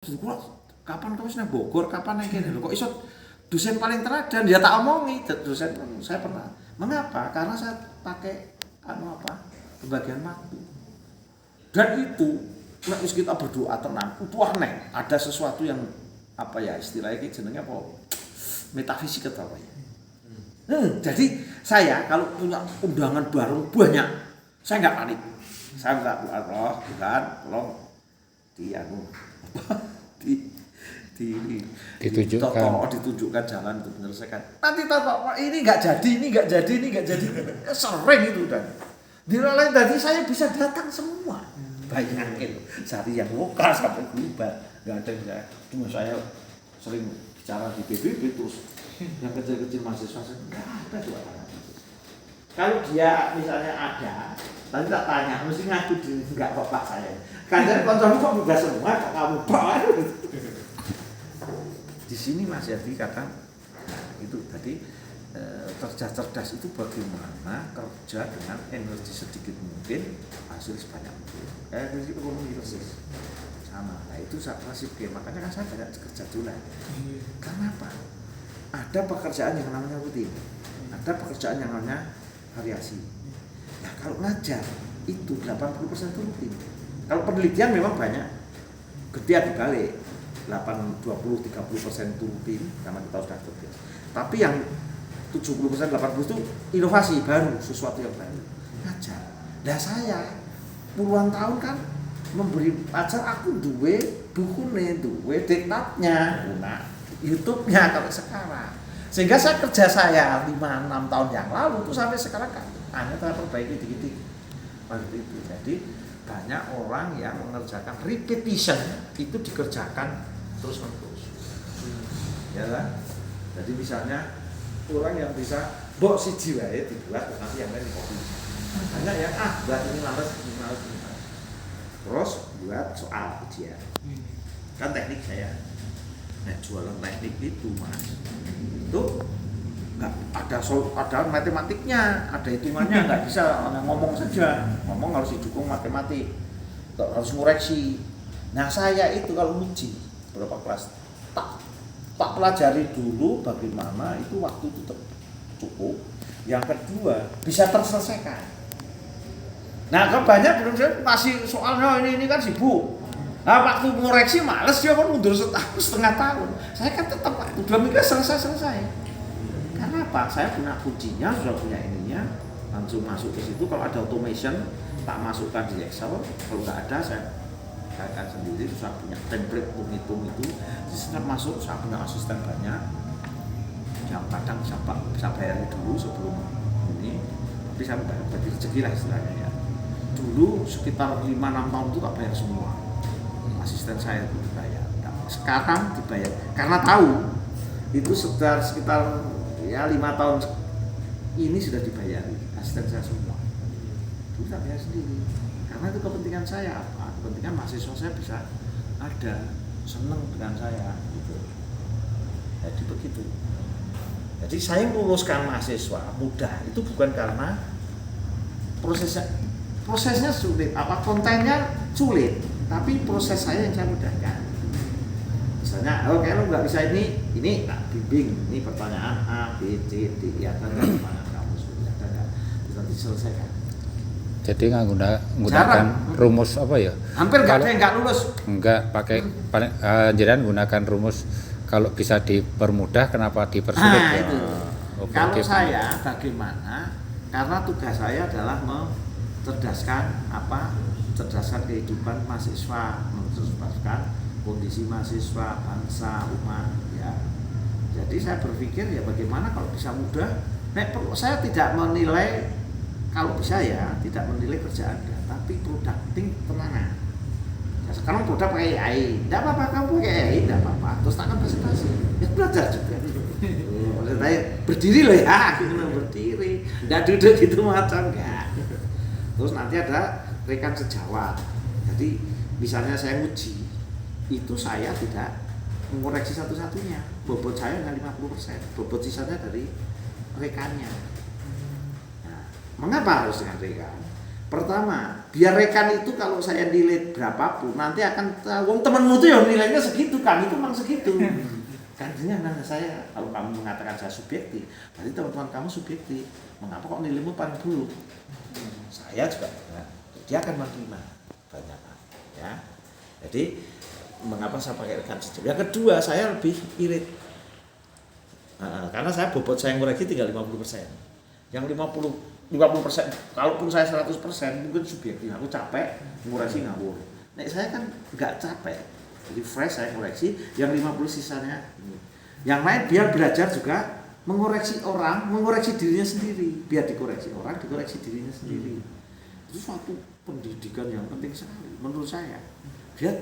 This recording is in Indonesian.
Kok kapan kamu nang Bogor, kapan nang kene lho kok iso dosen paling teladan ya tak omongi dosen saya pernah. Mengapa? Karena saya pakai pembagian waktu. Dan itu nek wis kita berdoa tenang, kudu aneh, ada sesuatu yang istilahnya iki jenenge apa? Metafisik atau apa ya? Jadi saya kalau punya undangan bareng banyak, saya nggak panik. Saya nggak bukan ditunjukkan jalan untuk menyelesaikan. Nanti Pak ini nggak jadi. Sering itu dan lain tadi saya bisa datang semua. Bayangin dari yang lokal sampai global nggak ada yang cuma saya sering bicara di PBB terus yang kecil-kecil mahasiswa saya nggak ada suara. Kalau dia misalnya ada, nanti tak tanya, mesti ngaku diri nggak bapak saya. Kadang kontrol kok mudah semua, kok kamu bawa. Di sini Mas Yadi kata, itu tadi cerdas itu bagaimana kerja dengan energi sedikit mungkin, hasil sebanyak mungkin. Energi ekonomi persis sama. Nah itu prinsip game. Makanya kan saya banyak kerja dulu. Karena apa? Ada pekerjaan yang namanya rutin, ada pekerjaan yang namanya variasi. Nah kalau ngajar itu 80% itu rutin. Kalau penelitian memang banyak, gede dibalik 20-30% itu rutin karena kita sudah terbiasa. Tapi yang 70% 80% itu inovasi baru, sesuatu yang baru. Ngajar. Nah saya puluhan tahun kan memberi ajar, aku duwe bukunya, duwe diktatnya, nah YouTube-nya kalau sekarang. Sehingga saya kerja saya 5-6 tahun yang lalu itu sampai sekarang kan hanya terperbaiki dikit-dikit. Waktu itu. Jadi banyak orang yang mengerjakan repetition itu dikerjakan terus-menerus. Ya kan? Jadi misalnya orang yang bisa mbok siji wae dibuat nanti yang lain dikopi. Banyak yang buat ini males. Terus buat soal ujian. Kan teknik saya. Nah, jualan teknik itu Mas. Itu enggak ada matematiknya, ada hitungannya, enggak bisa ngomong saja. Ngomong harus didukung matematik. Harus ngoreksi. Nah, saya itu kalau uji berapa kelas tak pelajari dulu bagaimana itu waktu itu cukup. Yang kedua, bisa terselesaikan. Nah, kan banyak belum masih soalnya ini kan sibuk. Nah, waktu ngoreksi males dia kan mundur setengah tahun. Saya kan tetap waktu 2 minggu selesai. Karena apa? Saya punya kuncinya, sudah punya ininya, langsung masuk ke situ. Kalau ada automation, tak masukkan di Excel. Kalau nggak ada, saya akan sendiri. Saya punya template untuk hitung itu. Setelah masuk, saya punya asisten banyak. Yang kadang bisa bayar dulu sebelum ini. Tapi saya bagi rezeki lah istilahnya ya. Dulu sekitar 5-6 tahun itu tak bayar semua. Asisten saya itu dibayar. Sekarang dibayar karena tahu itu sekitar ya 5 tahun ini sudah dibayari asisten saya semua. Dulu tak bayar sendiri. Karena itu kepentingan saya apa? Kepentingan mahasiswa saya bisa ada seneng dengan saya gitu. Jadi begitu. Jadi saya meluluskan mahasiswa mudah itu bukan karena prosesnya sulit, kontennya sulit, tapi proses saya yang saya mudahkan. Misalnya, kalau nggak bisa ini tak bimbing, ini pertanyaan A, B, C, D, ya kan pertanyaan kamu sudah ada, bisa diselesaikan. Jadi menggunakan rumus apa ya? Hampir nggak ada yang nggak lulus. Enggak pakai, jangan gunakan rumus. Kalau bisa dipermudah, kenapa dipersulit? Nah, itu. Kalau saya bagaimana? Karena tugas saya adalah cerdaskan kehidupan mahasiswa, mencerdaskan kondisi mahasiswa, bangsa, umat, ya. Jadi saya berpikir ya bagaimana kalau bisa mudah. Saya tidak menilai kalau bisa ya, tidak menilai kerja Anda, tapi producting tenanan. Ya, sekarang produk pakai AI, tidak apa-apa kamu pakai AI, tidak apa-apa. Terus takkan presentasi, ya belajar juga. Saya berdiri loh ya, berdiri, tidak duduk gitu macam enggak. Terus nanti ada rekan sejawat. Jadi misalnya saya uji, itu saya tidak mengoreksi satu-satunya. Bobot saya hanya 50%, bobot sisanya dari rekannya. Nah, mengapa harus dengan rekan? Pertama, biar rekan itu kalau saya nilai berapapun nanti akan tahu, temenmu tuh ya nilainya segitu kan, itu memang segitu. Kan nanya saya, kalau kamu mengatakan saya subjektif, berarti teman-teman kamu subjektif. Mengapa kok nilaimu paling buruk? Saya juga enggak. Dia akan menerima banyak hal, ya. Jadi mengapa saya pakai rekan sejam? Yang kedua, saya lebih irit. Karena saya bobot saya ngoreksi tinggal 50%. Yang 50%, kalaupun saya 100% mungkin subjektif, aku capek ngoreksi ngawur. Nek saya kan nggak capek, jadi fresh saya ngoreksi, yang 50 sisanya ini. Yang lain biar belajar juga mengoreksi orang, mengoreksi dirinya sendiri, biar dikoreksi orang, dikoreksi dirinya sendiri. Itu suatu pendidikan yang penting sekali menurut saya. Biar